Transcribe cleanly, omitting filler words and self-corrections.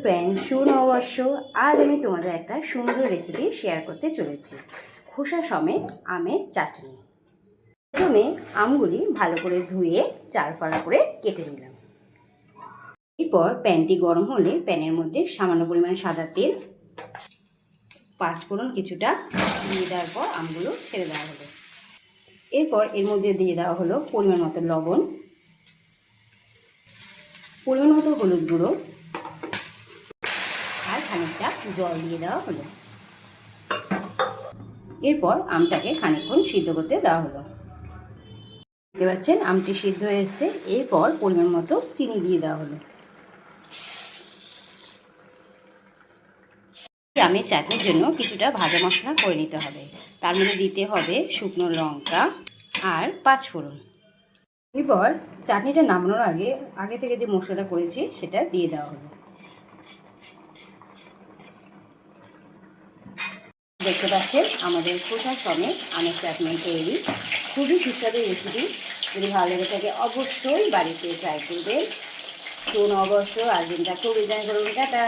Friend, সুনববর্ষ। আজ আমি তোমাদের একটা সুন্দর রেসিপি শেয়ার করতে চলেছি, খোসা সমেত আমের চাটনি। প্রথমে আমগুলি ভালো করে ধুয়ে চারফাড়া করে কেটে নিলাম। এরপর প্যানটি গরম হলে প্যানের মধ্যে সামান্য পরিমাণ সাদা তেল, পাঁচফোড়ন কিছুটা দিয়ে দেওয়ার পর আমগুলো ছেড়ে দেওয়া হলো। এরপর এর মধ্যে দিয়ে দেওয়া হলো পরিমাণ মতো লবণ, পরিমাণ মতো হলুদ গুঁড়ো আর খানিকটা জল দিয়ে দেওয়া হলো। এরপর আমটাকে খানিকক্ষণ সিদ্ধ করতে দেওয়া হলো। দেখতে পাচ্ছেন আমটি সিদ্ধ হয়ে এসছে। এরপর পরিমাণ মতো চিনি দিয়ে দেওয়া হলো। আমের চাটনির জন্য কিছুটা ভাজা মশলা করে নিতে হবে। তার মধ্যে দিতে হবে শুকনো লঙ্কা আর পাঁচফোড়ন। এরপর চাটনিটা নামানোর আগে থেকে যে মশলাটা করেছি সেটা দিয়ে দেওয়া হলো। দেখতে পাচ্ছেন আমাদের খোসা সমেত আমের চাটনি তৈরি। খুবই সুস্বাদু রেসিপি। যদি ভালো লেগে থাকে অবশ্যই বাড়িতে ট্রাই করবেন। সুনববর্ষ, আজ দিনটা খুব এনজয় করুন। টাটা।